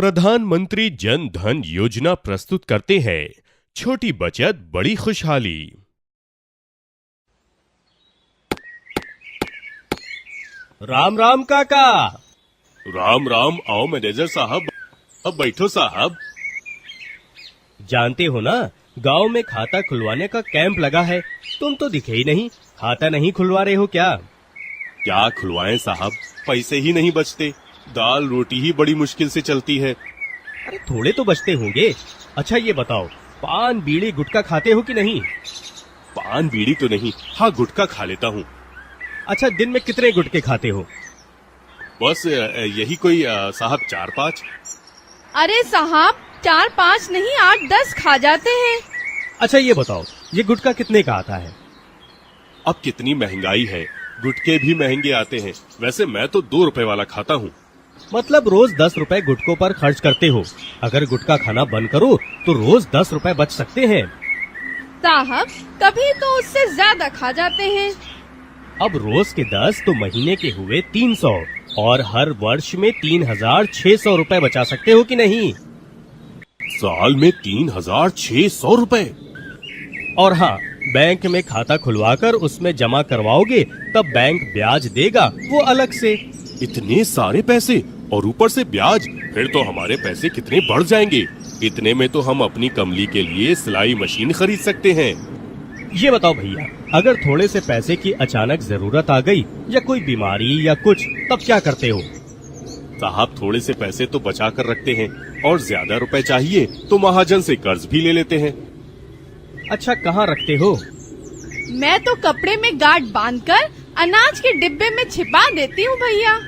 प्रधानमंत्री जन धन योजना प्रस्तुत करते हैं छोटी बचत बड़ी खुशहाली। राम राम काका। राम राम। आओ मैनेजर साहब, अब बैठो साहब। जानते हो ना, गांव में खाता खुलवाने का कैंप लगा है। तुम तो दिखे ही नहीं, खाता नहीं खुलवा रहे हो क्या? क्या खुलवाएं साहब, पैसे ही नहीं बचते। दाल रोटी ही बड़ी मुश्किल से चलती है। अरे थोड़े तो बचते होंगे। अच्छा ये बताओ, पान बीड़ी गुटखा खाते हो कि नहीं? पान बीड़ी तो नहीं, हाँ गुटखा खा लेता हूँ। अच्छा दिन में कितने गुटखे खाते हो? बस यही कोई साहब 4-5। अरे साहब 4-5 नहीं 8-10 खा जाते हैं। अच्छा ये बताओ, ये गुटखा कितने का आता है? अब कितनी महंगाई है, गुटके भी महंगे आते हैं। वैसे मैं तो 2 रुपए वाला खाता हूँ। मतलब रोज 10 रुपए गुटकों पर खर्च करते हो। अगर गुटखा खाना बंद करो तो रोज 10 रुपए बच सकते हैं। साहब कभी तो उससे ज्यादा खा जाते हैं। अब रोज के 10 तो महीने के हुए 300 और हर वर्ष में 3600 रुपए बचा सकते हो कि नहीं? साल में 3600 रुपए। और हाँ, बैंक में खाता खुलवाकर उसमें जमा करवाओगे तब बैंक ब्याज देगा, वो अलग से। इतने सारे पैसे और ऊपर से ब्याज, फिर तो हमारे पैसे कितने बढ़ जाएंगे। इतने में तो हम अपनी कमली के लिए सिलाई मशीन खरीद सकते हैं। ये बताओ भैया, अगर थोड़े से पैसे की अचानक जरूरत आ गई या कोई बीमारी या कुछ, तब क्या करते हो? साहब थोड़े से पैसे तो बचा कर रखते हैं और ज्यादा रुपए चाहिए तो महाजन से कर्ज भी ले लेते हैं। अच्छा कहाँ रखते हो? मैं तो कपड़े में गांठ बांधकर अनाज के डिब्बे में छिपा देती हूँ भैया।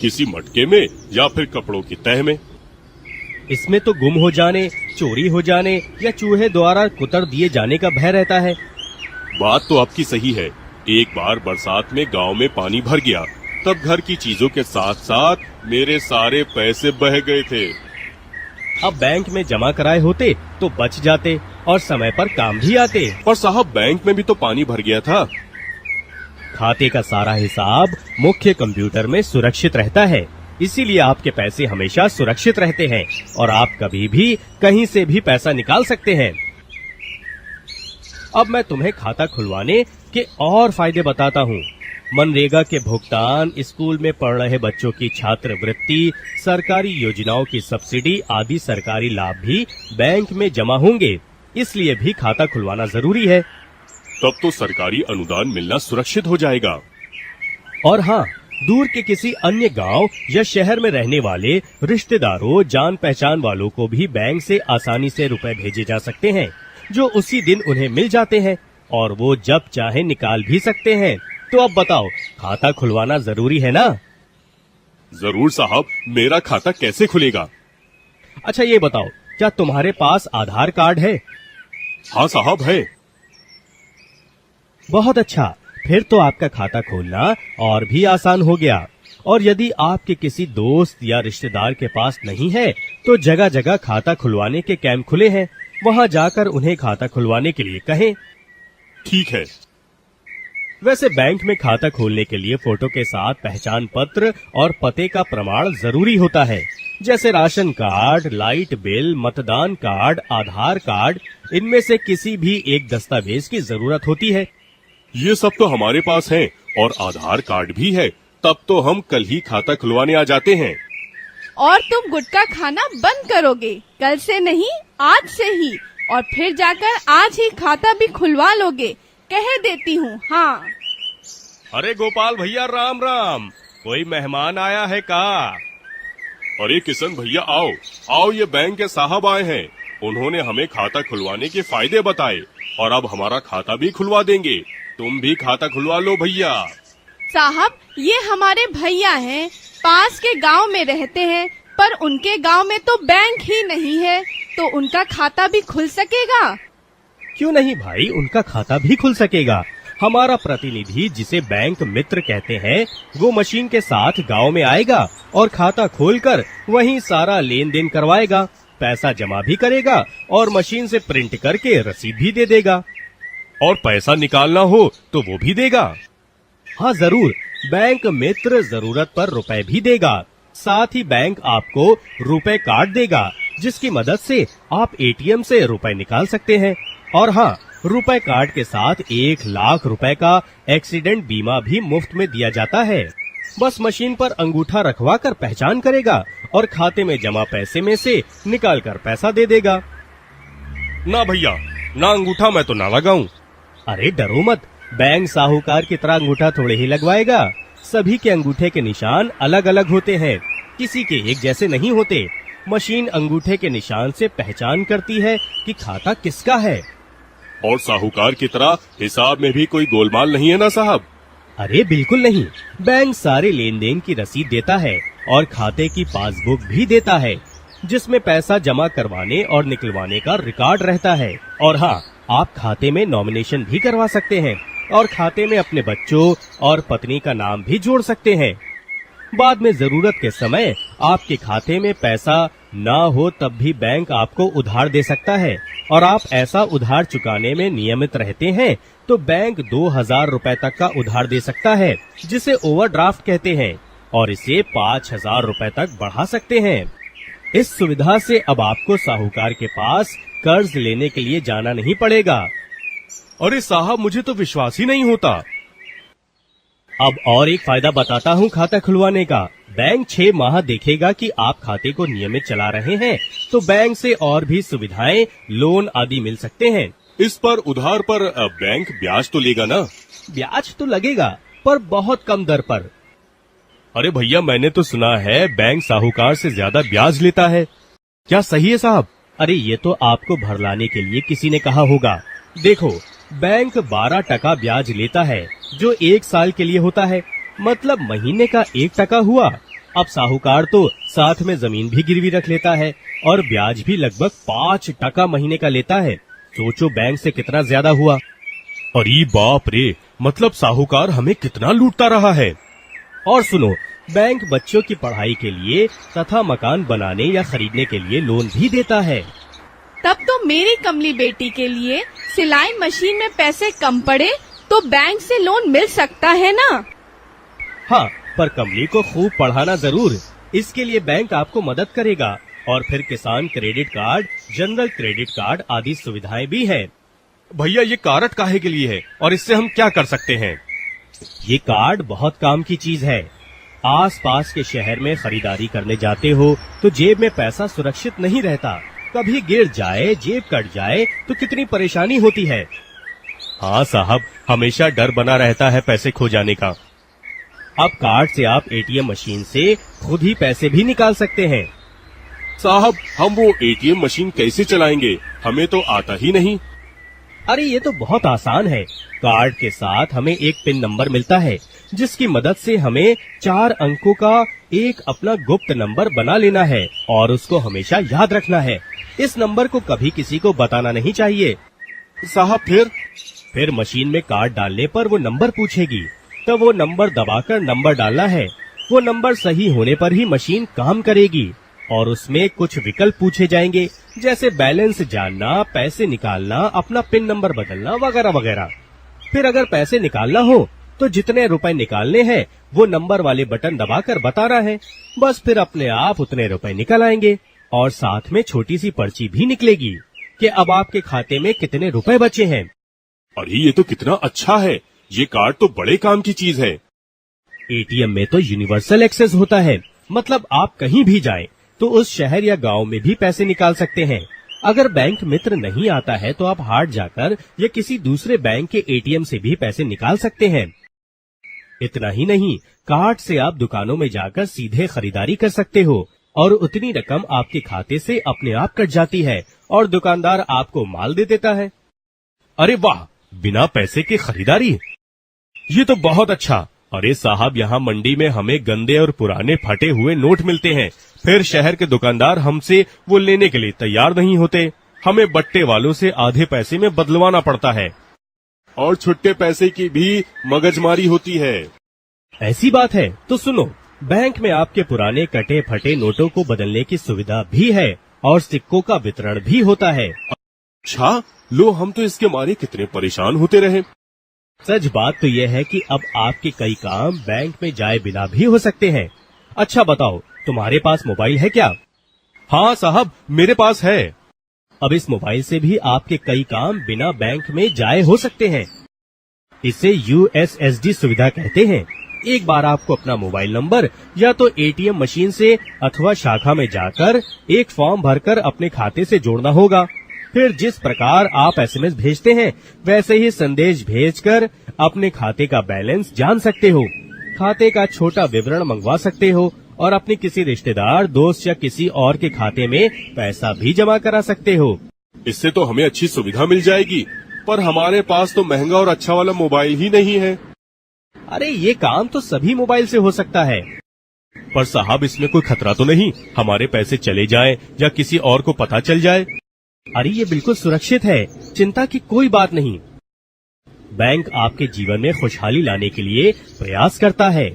किसी मटके में या फिर कपड़ों की तह में। इसमें तो गुम हो जाने, चोरी हो जाने या चूहे द्वारा कुतर दिए जाने का भय रहता है। बात तो आपकी सही है। एक बार बरसात में गांव में पानी भर गया, तब घर की चीजों के साथ साथ मेरे सारे पैसे बह गए थे। अब बैंक में जमा कराए होते तो बच जाते और समय पर काम भी आते। पर साहब बैंक में भी तो पानी भर गया था। खाते का सारा हिसाब मुख्य कंप्यूटर में सुरक्षित रहता है, इसीलिए आपके पैसे हमेशा सुरक्षित रहते हैं और आप कभी भी कहीं से भी पैसा निकाल सकते हैं। अब मैं तुम्हें खाता खुलवाने के और फायदे बताता हूँ। मनरेगा के भुगतान, स्कूल में पढ़ रहे बच्चों की छात्रवृत्ति, सरकारी योजनाओं की सब्सिडी आदि सरकारी लाभ भी बैंक में जमा होंगे। इसलिए भी खाता खुलवाना जरूरी है। तब तो सरकारी अनुदान मिलना सुरक्षित हो जाएगा। और हाँ, दूर के किसी अन्य गांव या शहर में रहने वाले रिश्तेदारों, जान पहचान वालों को भी बैंक से आसानी से रुपए भेजे जा सकते हैं, जो उसी दिन उन्हें मिल जाते हैं और वो जब चाहे निकाल भी सकते हैं। तो अब बताओ, खाता खुलवाना जरूरी है ना? जरूर साहब, मेरा खाता कैसे खुलेगा? अच्छा ये बताओ, क्या तुम्हारे पास आधार कार्ड है? हाँ साहब है। बहुत अच्छा, फिर तो आपका खाता खोलना और भी आसान हो गया। और यदि आपके किसी दोस्त या रिश्तेदार के पास नहीं है तो जगह जगह खाता खुलवाने के कैंप खुले हैं, वहां जाकर उन्हें खाता खुलवाने के लिए कहें। ठीक है। वैसे बैंक में खाता खोलने के लिए फोटो के साथ पहचान पत्र और पते का प्रमाण जरूरी होता है, जैसे राशन कार्ड, लाइट बिल, मतदान कार्ड, आधार कार्ड। इनमें से किसी भी एक दस्तावेज की जरूरत होती है। ये सब तो हमारे पास है और आधार कार्ड भी है। तब तो हम कल ही खाता खुलवाने आ जाते हैं। और तुम गुटखा खाना बंद करोगे, कल से नहीं आज से ही, और फिर जाकर आज ही खाता भी खुलवा लोगे, कह देती हूँ। हाँ। अरे गोपाल भैया राम राम, कोई मेहमान आया है का? अरे किशन भैया आओ आओ, ये बैंक के साहब आए हैं। उन्होंने हमें खाता खुलवाने के फायदे बताए और अब हमारा खाता भी खुलवा देंगे। तुम भी खाता खुलवा लो भैया। साहब ये हमारे भैया हैं, पास के गांव में रहते हैं, पर उनके गांव में तो बैंक ही नहीं है, तो उनका खाता भी खुल सकेगा? क्यों नहीं भाई, उनका खाता भी खुल सकेगा। हमारा प्रतिनिधि, जिसे बैंक मित्र कहते हैं, वो मशीन के साथ गांव में आएगा और खाता खोलकर वहीं सारा लेन देन करवाएगा, पैसा जमा भी करेगा और मशीन से प्रिंट करके रसीद भी दे देगा। और पैसा निकालना हो तो वो भी देगा। हाँ जरूर, बैंक मित्र जरूरत पर रुपए भी देगा। साथ ही बैंक आपको रुपए कार्ड देगा, जिसकी मदद से आप एटीएम से रुपए निकाल सकते हैं। और हाँ, रुपए कार्ड के साथ 1 लाख रुपए का एक्सीडेंट बीमा भी मुफ्त में दिया जाता है। बस मशीन पर अंगूठा रखवा कर पहचान करेगा और खाते में जमा पैसे में से निकाल कर पैसा दे देगा। ना भैया, ना अंगूठा मैं तो ना लगाऊं। अरे डरो मत, बैंक साहूकार की तरह अंगूठा थोड़े ही लगवाएगा। सभी के अंगूठे के निशान अलग अलग होते हैं, किसी के एक जैसे नहीं होते। मशीन अंगूठे के निशान से पहचान करती है कि खाता किसका है। और साहूकार की तरह हिसाब में भी कोई गोलमाल नहीं है ना साहब? अरे बिल्कुल नहीं, बैंक सारे लेन देन की रसीद देता है और खाते की पासबुक भी देता है, जिसमें पैसा जमा करवाने और निकलवाने का रिकॉर्ड रहता है। और हाँ, आप खाते में नॉमिनेशन भी करवा सकते हैं और खाते में अपने बच्चों और पत्नी का नाम भी जोड़ सकते हैं। बाद में जरूरत के समय आपके खाते में पैसा ना हो तब भी बैंक आपको उधार दे सकता है, और आप ऐसा उधार चुकाने में नियमित रहते हैं तो बैंक 2000 रुपए तक का उधार दे सकता है, जिसे ओवरड्राफ्ट कहते हैं, और इसे 5000 रुपए तक बढ़ा सकते हैं। इस सुविधा से अब आपको साहूकार के पास कर्ज लेने के लिए जाना नहीं पड़ेगा। अरे साहब, मुझे तो विश्वास ही नहीं होता। अब और एक फायदा बताता हूँ खाता खुलवाने का। बैंक 6 माह देखेगा कि आप खाते को नियमित चला रहे हैं, तो बैंक से और भी सुविधाएं, लोन आदि मिल सकते हैं। इस पर उधार पर बैंक ब्याज तो लेगा ना? ब्याज तो लगेगा, पर बहुत कम दर पर। अरे भैया, मैंने तो सुना है बैंक साहूकार से ज्यादा ब्याज लेता है। क्या सही है साहब? अरे ये तो आपको भरलाने के लिए किसी ने कहा होगा। देखो, बैंक 12% ब्याज लेता है, जो 1 साल के लिए होता है, मतलब महीने का 1% हुआ। अब साहूकार तो साथ में जमीन भी गिरवी रख लेता है और ब्याज भी लगभग 5% महीने का लेता है। सोचो बैंक से कितना ज्यादा हुआ। अरे बाप रे, मतलब साहूकार हमें कितना लूटता रहा है। और सुनो, बैंक बच्चों की पढ़ाई के लिए तथा मकान बनाने या खरीदने के लिए लोन भी देता है। तब तो मेरी कमली बेटी के लिए सिलाई मशीन में पैसे कम पड़े तो बैंक से लोन मिल सकता है ना? हाँ, पर कमली को खूब पढ़ाना जरूर। इसके लिए बैंक आपको मदद करेगा, और फिर किसान credit card, general credit card आदि सुविधाएं भी है। भैया, ये कार्ड काहे के लिए है और इससे हम क्या कर सकते हैं? ये कार्ड बहुत काम की चीज है। आस पास के शहर में खरीदारी करने जाते हो तो जेब में पैसा सुरक्षित नहीं रहता, कभी गिर जाए, जेब कट जाए तो कितनी परेशानी होती है। हाँ साहब, हमेशा डर बना रहता है पैसे खो जाने का। अब कार्ड से आप एटीएम मशीन से खुद ही पैसे भी निकाल सकते हैं। साहब, हम वो एटीएम मशीन कैसे चलाएंगे? हमें तो आता ही नहीं। अरे ये तो बहुत आसान है। कार्ड के साथ हमें एक पिन नंबर मिलता है, जिसकी मदद से हमें 4 अंकों का एक अपना गुप्त नंबर बना लेना है और उसको हमेशा याद रखना है। इस नंबर को कभी किसी को बताना नहीं चाहिए। साहब, फिर मशीन में कार्ड डालने पर वो नंबर पूछेगी, तो वो नंबर दबाकर नंबर डालना है। वो नंबर सही होने पर ही मशीन काम करेगी, और उसमें कुछ विकल्प पूछे जाएंगे, जैसे बैलेंस जानना, पैसे निकालना, अपना पिन नंबर बदलना वगैरह वगैरह। फिर अगर पैसे निकालना हो तो जितने रुपए निकालने हैं वो नंबर वाले बटन दबाकर बताना है। बस फिर अपने आप उतने रुपए निकल आएंगे, और साथ में छोटी सी पर्ची भी निकलेगी कि अब आपके खाते में कितने रुपए बचे हैं। अरे ये तो कितना अच्छा है। ये कार्ड तो बड़े काम की चीज है। एटीएम में तो यूनिवर्सल एक्सेस होता है, मतलब आप कहीं भी जाएं तो उस शहर या गांव में भी पैसे निकाल सकते हैं। अगर बैंक मित्र नहीं आता है तो आप हाट जाकर या किसी दूसरे बैंक के एटीएम से भी पैसे निकाल सकते हैं। इतना ही नहीं, कार्ड से आप दुकानों में जाकर सीधे खरीदारी कर सकते हो, और उतनी रकम आपके खाते से अपने आप कट जाती है और दुकानदार आपको माल दे देता है। अरे वाह, बिना पैसे के खरीदारी, ये तो बहुत अच्छा। अरे साहब, यहाँ मंडी में हमें गंदे और पुराने फटे हुए नोट मिलते हैं, फिर शहर के दुकानदार हमसे वो लेने के लिए तैयार नहीं होते। हमें बट्टे वालों से आधे पैसे में बदलवाना पड़ता है, और छुट्टे पैसे की भी मगजमारी होती है। ऐसी बात है तो सुनो, बैंक में आपके पुराने कटे फटे नोटों को बदलने की सुविधा भी है, और सिक्कों का वितरण भी होता है। अच्छा, लो, हम तो इसके मारे कितने परेशान होते रहे। सच बात तो यह है कि अब आपके कई काम बैंक में जाए बिना भी हो सकते हैं। अच्छा बताओ, तुम्हारे पास मोबाइल है क्या? हाँ साहब, मेरे पास है। अब इस मोबाइल से भी आपके कई काम बिना बैंक में जाए हो सकते हैं। इसे USSD सुविधा कहते हैं। एक बार आपको अपना मोबाइल नंबर या तो ATM मशीन से अथवा शाखा में जाकर एक फॉर्म भरकर अपने खाते से जोड़ना होगा। फिर जिस प्रकार आप SMS भेजते हैं, वैसे ही संदेश भेजकर अपने खाते का बैलेंस जान सकते हो, खाते का छोटा विवरण मंगवा सकते हो और अपने किसी रिश्तेदार, दोस्त या किसी और के खाते में पैसा भी जमा करा सकते हो। इससे तो हमें अच्छी सुविधा मिल जाएगी, पर हमारे पास तो महंगा और अच्छा वाला मोबाइल ही नहीं है। अरे ये काम तो सभी मोबाइल से हो सकता है। पर साहब, इसमें कोई खतरा तो नहीं, हमारे पैसे चले जाएं या किसी और को पता चल जाए? अरे ये बिल्कुल सुरक्षित है, चिंता की कोई बात नहीं। बैंक आपके जीवन में खुशहाली लाने के लिए प्रयास करता है।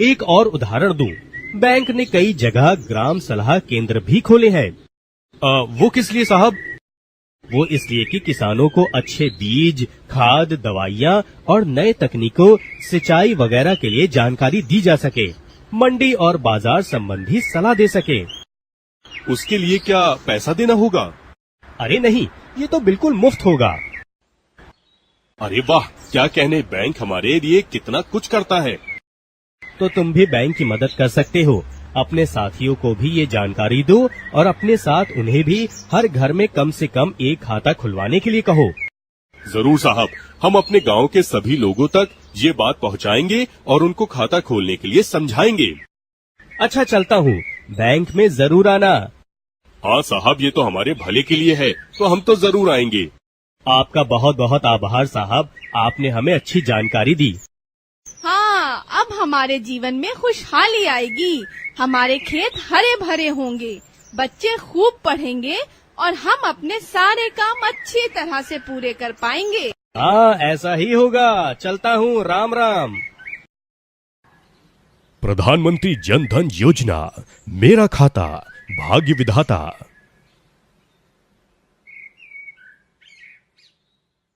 एक और उदाहरण दूं, बैंक ने कई जगह ग्राम सलाह केंद्र भी खोले हैं। वो किस लिए साहब? वो इसलिए कि किसानों को अच्छे बीज, खाद, दवाइयाँ और नए तकनीकों, सिंचाई वगैरह के लिए जानकारी दी जा सके, मंडी और बाजार संबंधी सलाह दे सके। उसके लिए क्या पैसा देना होगा? अरे नहीं, ये तो बिल्कुल मुफ्त होगा। अरे वाह, क्या कहने, बैंक हमारे लिए कितना कुछ करता है। तो तुम भी बैंक की मदद कर सकते हो। अपने साथियों को भी ये जानकारी दो और अपने साथ उन्हें भी हर घर में कम से कम एक खाता खुलवाने के लिए कहो। जरूर साहब, हम अपने गांव के सभी लोगों तक ये बात पहुंचाएंगे और उनको खाता खोलने के लिए समझाएंगे। अच्छा, चलता हूँ, बैंक में जरूर आना। हाँ साहब, ये तो हमारे भले के लिए है, तो हम तो जरूर आएंगे। आपका बहुत बहुत आभार साहब, आपने हमें अच्छी जानकारी दी। हाँ, अब हमारे जीवन में खुशहाली आएगी। हमारे खेत हरे भरे होंगे, बच्चे खूब पढ़ेंगे और हम अपने सारे काम अच्छी तरह से पूरे कर पाएंगे। हाँ, ऐसा ही होगा। चलता हूँ, राम राम। प्रधानमंत्री जन धन योजना, मेरा खाता भाग्य विधाता।